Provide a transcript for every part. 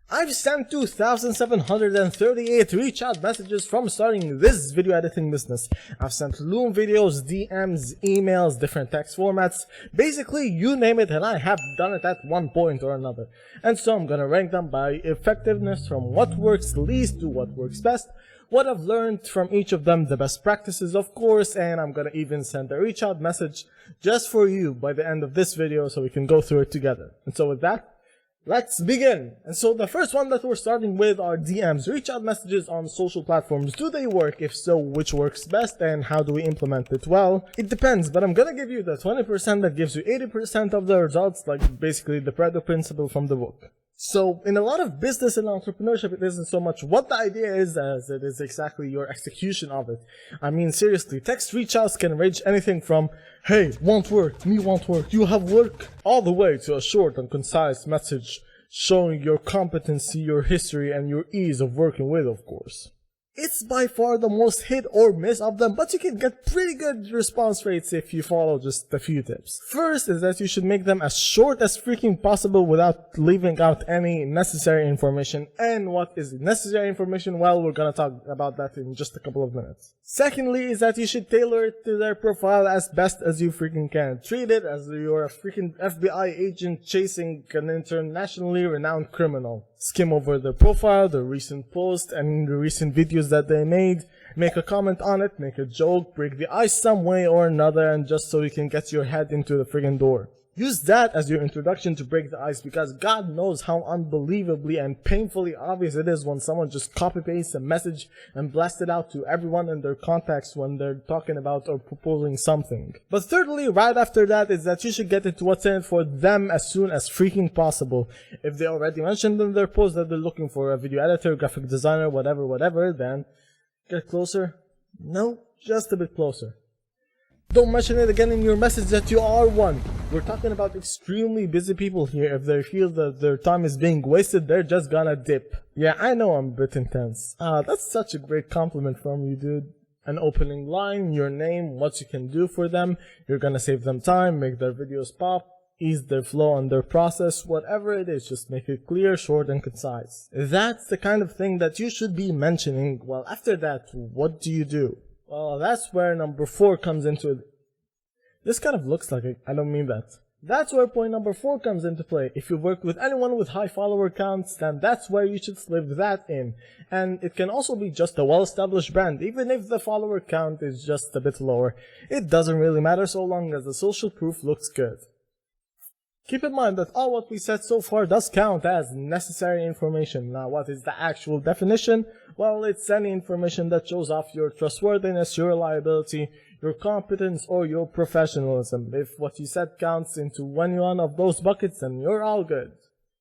I've sent 2,738 reach out messages from starting this video editing business. I've sent Loom videos, DMs, emails, different text formats, basically you name it, and I have done it at one point or another. And so I'm gonna rank them by effectiveness from what works least to what works best, what I've learned from each of them, the best practices of course, and I'm gonna even send a reach out message just for you by the end of this video so we can go through it together. And so with that, let's begin! And so the first one that we're starting with are DMs, reach out messages on social platforms. Do they work? If so, which works best and how do we implement it? Well, it depends, but I'm gonna give you the 20% that gives you 80% of the results, like basically the Pareto principle from the book. So in a lot of business and entrepreneurship, it isn't so much what the idea is as it is exactly your execution of it. I mean, seriously, text reach outs can range anything from, hey, want work, me want work, you have work, all the way to a short and concise message showing your competency, your history, and your ease of working with, of course. It's by far the most hit or miss of them, but you can get pretty good response rates if you follow just a few tips. First is that you should make them as short as freaking possible without leaving out any necessary information. And what is necessary information? Well, we're gonna talk about that in just a couple of minutes. Secondly is that you should tailor it to their profile as best as you freaking can. Treat it as you're a freaking FBI agent chasing an internationally renowned criminal. Skim over their profile, their recent posts, and the recent videos that they made. Make a comment on it, make a joke, break the ice some way or another, and just so you can get your head into the friggin' door. Use that as your introduction to break the ice, because God knows how unbelievably and painfully obvious it is when someone just copy-pastes a message and blasts it out to everyone in their contacts when they're talking about or proposing something. But thirdly, right after that, is that you should get into what's in it for them as soon as freaking possible. If they already mentioned in their post that they're looking for a video editor, graphic designer, whatever, then get closer. No, just a bit closer. Don't mention it again in your message that you are one. We're talking about extremely busy people here. If they feel that their time is being wasted, they're just gonna dip. Yeah, I know I'm a bit intense. That's such a great compliment from you, dude. An opening line, your name, what you can do for them. You're gonna save them time, make their videos pop, ease their flow and their process, whatever it is, just make it clear, short, and concise. That's the kind of thing that you should be mentioning. Well, after that, what do you do? Well, that's where number 4 comes into it. This kind of looks like it. I don't mean that. That's where point number 4 comes into play. If you work with anyone with high follower counts, then that's where you should slip that in. And it can also be just a well-established brand, even if the follower count is just a bit lower. It doesn't really matter so long as the social proof looks good. Keep in mind that all what we said so far does count as necessary information. Now, what is the actual definition? Well, it's any information that shows off your trustworthiness, your reliability, your competence, or your professionalism. If what you said counts into any one of those buckets, then you're all good.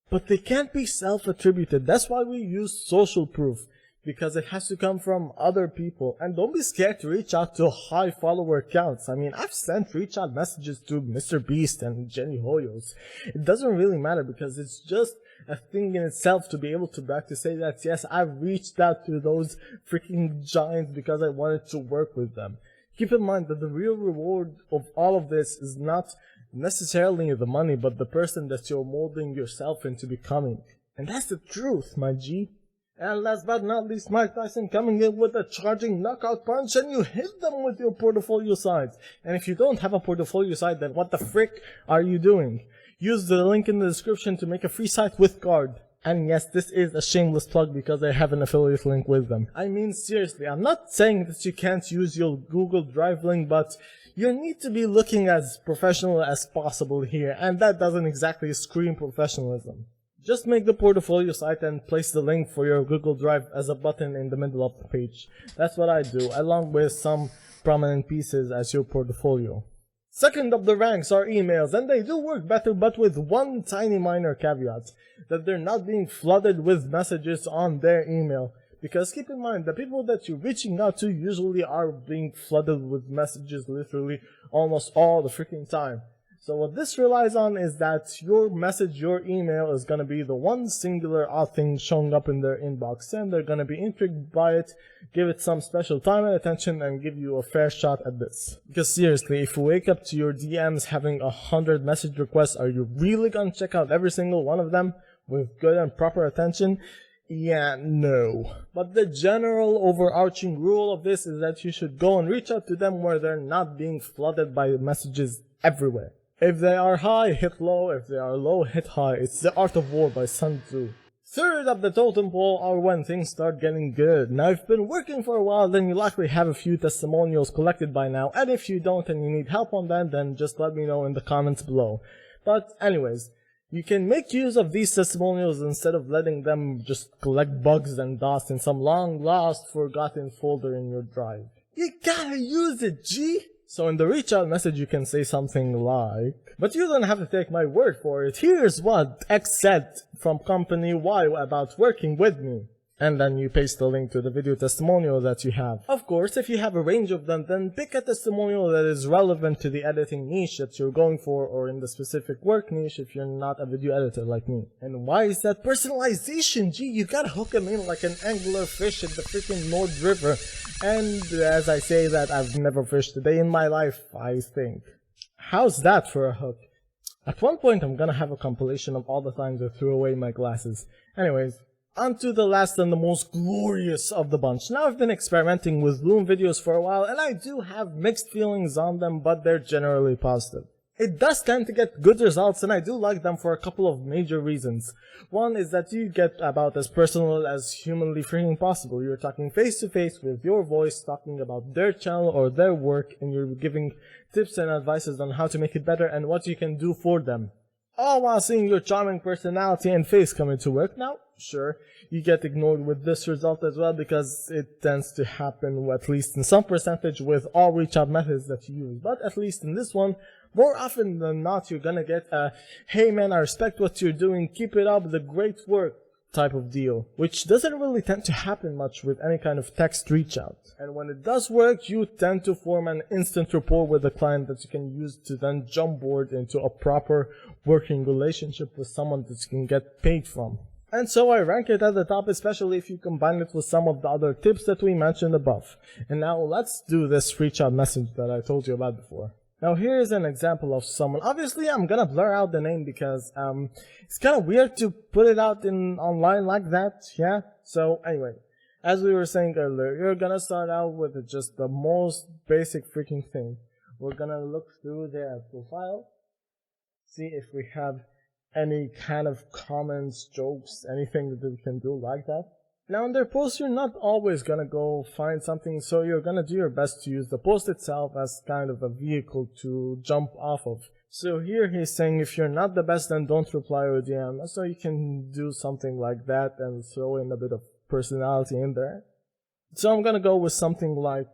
But they can't be self-attributed. That's why we use social proof, because it has to come from other people. And don't be scared to reach out to high follower counts. I mean, I've sent reach out messages to Mr. Beast and Jenny Hoyos. It doesn't really matter, because it's just a thing in itself to be able to brag to say that yes, I've reached out to those freaking giants because I wanted to work with them. Keep in mind that the real reward of all of this is not necessarily the money, but the person that you're molding yourself into becoming. And that's the truth, my G. And last but not least, Mike Tyson coming in with a charging knockout punch, and you hit them with your portfolio site. And if you don't have a portfolio site, then what the frick are you doing? Use the link in the description to make a free site with card. And yes, this is a shameless plug because I have an affiliate link with them. I mean, seriously, I'm not saying that you can't use your Google Drive link, but you need to be looking as professional as possible here, and that doesn't exactly scream professionalism. Just make the portfolio site and place the link for your Google Drive as a button in the middle of the page. That's what I do, along with some prominent pieces as your portfolio. Second up the ranks are emails, and they do work better, but with one tiny minor caveat, that they're not being flooded with messages on their email. Because keep in mind, the people that you're reaching out to usually are being flooded with messages literally almost all the freaking time. So what this relies on is that your message, your email is going to be the one singular odd thing showing up in their inbox, and they're going to be intrigued by it, give it some special time and attention, and give you a fair shot at this. Because seriously, if you wake up to your DMs having 100 message requests, are you really going to check out every single one of them? with good and proper attention, yeah, no. But the general overarching rule of this is that you should go and reach out to them where they're not being flooded by messages everywhere. If they are high, hit low. If they are low, hit high. It's the art of war by Sun Tzu. Third up the totem pole are when things start getting good. Now, if you've been working for a while, then you likely have a few testimonials collected by now. And if you don't and you need help on that, then just let me know in the comments below. But anyways, you can make use of these testimonials instead of letting them just collect bugs and dust in some long lost forgotten folder in your drive. You gotta use it, G! So in the reach out message you can say something like, but you don't have to take my word for it. Here's what X said from company Y about working with me. And then you paste the link to the video testimonial that you have. Of course, if you have a range of them, then pick a testimonial that is relevant to the editing niche that you're going for, or in the specific work niche if you're not a video editor like me. And why is that personalization? Gee, you gotta hook them in like an angler fish at the freaking North River. And as I say that, I've never fished a day in my life, I think. How's that for a hook? At one point, I'm gonna have a compilation of all the times I threw away my glasses. Anyways, on to the last and the most glorious of the bunch. Now, I've been experimenting with Loom videos for a while, and I do have mixed feelings on them, but they're generally positive. It does tend to get good results, and I do like them for a couple of major reasons. One is that you get about as personal as humanly freaking possible. You're talking face to face with your voice, talking about their channel or their work, and you're giving tips and advices on how to make it better and what you can do for them. All while seeing your charming personality and face come into work. Now, sure, you get ignored with this result as well because it tends to happen, at least in some percentage, with all reach out methods that you use. But at least in this one, more often than not, you're gonna get a, hey man, I respect what you're doing, keep it up, the great work type of deal, which doesn't really tend to happen much with any kind of text reach out. And when it does work, you tend to form an instant rapport with the client that you can use to then jump board into a proper working relationship with someone that you can get paid from. And so I rank it at the top, especially if you combine it with some of the other tips that we mentioned above. And now let's do this reach out message that I told you about before. Now here's an example of someone. Obviously I'm gonna blur out the name because it's kind of weird to put it out in online like that, yeah? So anyway, as we were saying earlier, you're gonna start out with just the most basic freaking thing. We're gonna look through their profile, see if we have any kind of comments, jokes, anything that we can do like that. Now in their post, you're not always gonna go find something, so you're gonna do your best to use the post itself as kind of a vehicle to jump off of. So here he's saying if you're not the best, then don't reply or DM. So you can do something like that and throw in a bit of personality in there. So I'm gonna go with something like,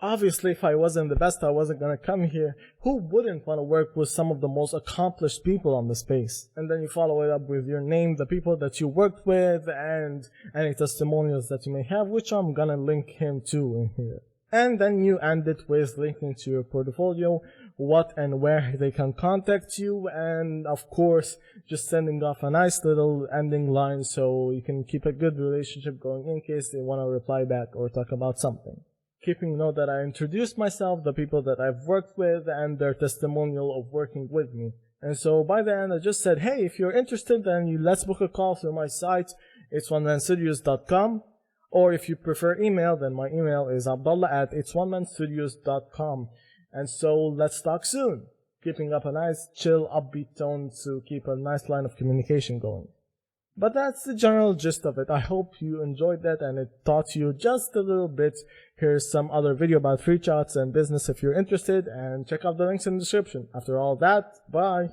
obviously if I wasn't the best, I wasn't gonna come here. Who wouldn't want to work with some of the most accomplished people on the space? And then you follow it up with your name, the people that you worked with, and any testimonials that you may have, which I'm gonna link him to in here. And then you end it with linking to your portfolio, what and where they can contact you, and of course just sending off a nice little ending line so you can keep a good relationship going in case they want to reply back or talk about something. Keeping note that I introduced myself, the people that I've worked with, and their testimonial of working with me. And so by the end I just said, hey, if you're interested, then let's book a call through my site. It's onemanstudios.com. Or if you prefer email, then my email is abdullah@itsonemanstudios.com. And so let's talk soon. Keeping up a nice, chill, upbeat tone to keep a nice line of communication going. But that's the general gist of it. I hope you enjoyed that and it taught you just a little bit. Here's some other video about Reachouts and business if you're interested, and check out the links in the description. After all that, bye!